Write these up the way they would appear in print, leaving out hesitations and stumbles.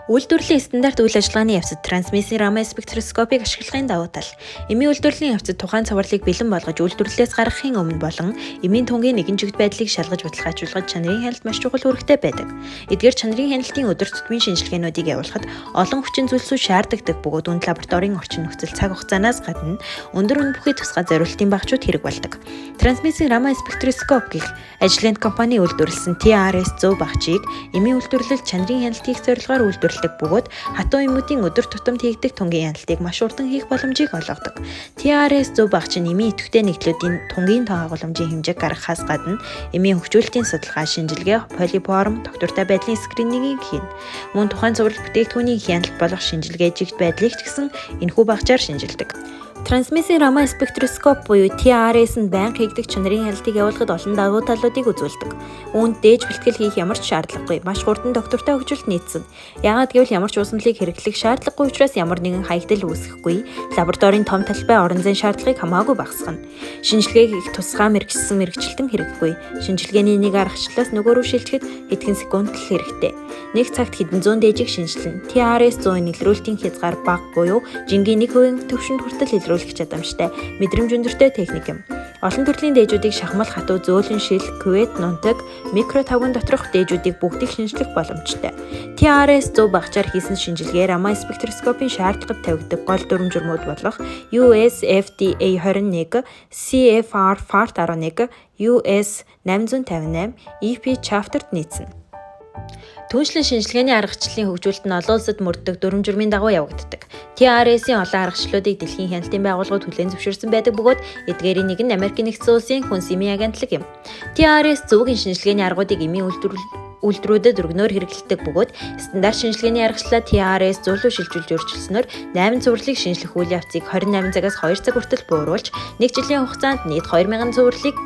Үйлдвэрлэлийн стандарт үйл ажиллагааны явцад трансмиссийн рамын спектроскопыг ашиглахын давуу тал. Эмийн үйлдвэрлэлийн явцад тухайн цувралыг бэлэн болгож үйлдвэрлэлээс гаргахын өмнө болон эмийн тунгийн нэгэн жигд байдлыг шалгаж баталгаажуулахад чанарын хяналт маш чухал үүрэгтэй байдаг. Эдгээр чанарын хяналтын өдөр тутмын шинжилгээнүүдийг явуулахад олон хүчин зүйлсүүд шаардлагадаг бөгөөд үнд лабораторийн орчин нөхцөл цаг хугацаанаас гадна өндөр үн бүхий тусгай зориултын багцууд хэрэг болдог. Трансмиссийн рамын спектроскоп гэх ажлын компани үйлдвэрлэсэн TRS-100 багцыг эмийн үйлдвэрлэл чанарын хяналтыг зорилгоор үйлдвэрлэдэг бөгөөд хатуу эмүүдийн өдөр тутамд хийгдэх тунгийн хяналтыг маш урдан хийх боломжийг олгодог. TRS-100 багц нь эмийн идэвхтэй нэгдлүүдийн тунгийн тоон агуулмжийн хэмжээг гаргахаас гадна эмийн хөгжүүлэлтийн судалгаа, шинжилгээ, полиформ, доктортой байдлын скринингийг хийнэ. Мөн тухайн цуврал бүтээгдэхүүний хяналт болох шинжилгээ жигд байдлыг ч гэсэн энэхүү багцаар шинжилдэг. Трансмиссийн рамын спектроскоп буюу TRS нь байнга хийгдэх чанарын хяналтыг явуулахад олон давуу талуудыг үзүүлдэг. Үүнд дээж бэлтгэл хийх ямар ч шаардлагагүй, маш хурдан доктортой хөгжилт нийцсэн. Яагаад гэвэл ямар ч уусамлыг хэрэглэх шаардлагагүй учраас ямар нэгэн хаягдал үүсэхгүй, лабораторийн том талбай орон зайн шаардлагыг хамаагүй багасгана. Шинжилгээг их тусгай мэргэжилтэн хэрэггүй. Шинжилгээний нэг аргачлалаас нөгөө рүү шилжихэд хэдхэн секунд л хэрэгтэй. Нэг цагт хэдэн зуун дээжийг шинжилнэ. TRS-100-ийн илрүүлэлтийн хязгаар бага буюу жингийн 1% төвшөнд хүртэл илрүүлэх чадамжтай мэдрэмж өндөртэй техник юм. Олон төрлийн дээжүүдийг шахмал хатуу зөөлөн шил, кювет, нунтаг, микро тавган доторх дээжүүдийг бүгдийг шинжлэх боломжтой. TRS-100 багцаар хийсэн шинжилгээ рамын спектроскопын шаардлагад тавигддаг гол дүрм журмууд болох US FDA 21, CFR FART 11, US 858, EP Chapter-т нийцнэ. Түүнчлэн шинжилгээний аргачлалын хөгжүүлэлт нь олон улсад мөрддөг дүрм журмын дагуу явагддаг. TRS-ийн олон аргачлалуудыг дэлхийн хяналтын байгууллагууд хүлээн зөвшөөрсөн байдаг бөгөөд эдгээрийн нэг нь Америкийн нэгдсэн улсын хүнс эмийн агентлаг юм. TRS-100-ийн шинжилгээний аргуудыг эмийн үйлдвэрүүдэд өргөнөөр хэрэглэдэг бөгөөд стандарт шинжилгээний аргачлалаа TRS-100 руу шилжүүлж өөрчилснөөр 8 цувралыг шинжлэх үйл явцыг 28 цагаас 2 цаг хүртэл бууруулж 1 жилийн хугацаанд нийт 2000 цувралыг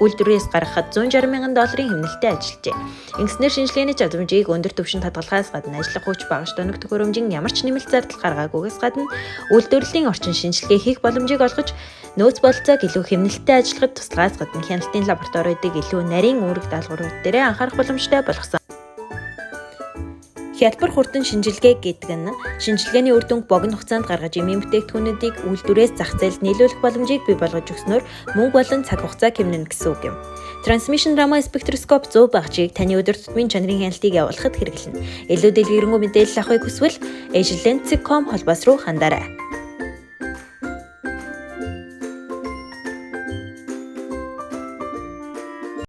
үйлдвэрээс гаргахад $160,000 хэмнэлттэй ажиллажээ. Ингэснээр шинжилгээний чадамжийг өндөр түвшинд хадгалахаас гадна ажиллах хүч багш тоног төхөөрөмжийн ямар ч нэмэлт зардал гаргаагүйгээс гадна үйлдвэрлэлийн орчин шинжилгээ хийх боломжийг олгож нөөц бололцоог илүү хэмнэлттэй ажиллахад туслахаас гадна хяналтын лабораториудыг илүү нарийн үүрэг даалгаврууд дээр анхаарах боломжтой болгосон. Хялбар хурдан шинжилгээ гэдэг нь шинжилгээний үр дүнг богино хугацаанд гаргаж эмийн бүтээгдэхүүнүүдийг үйлдвэрээс зах зээлд нийлүүлэх боломжийг бий болгож өгснөөр мөнгө болон цаг хугацаа хэмнэнэ гэсэн үг юм. Трансмиссийн рамын спектроскоп 100 багцыг таны өдөр тутмын чанарын хяналтыг явуулахад хэрэглэнэ. Илүү дэлгэрэнгүй мэдээлэл авахыг хүсвэл AsiaLens.com холбоос руу хандаарай.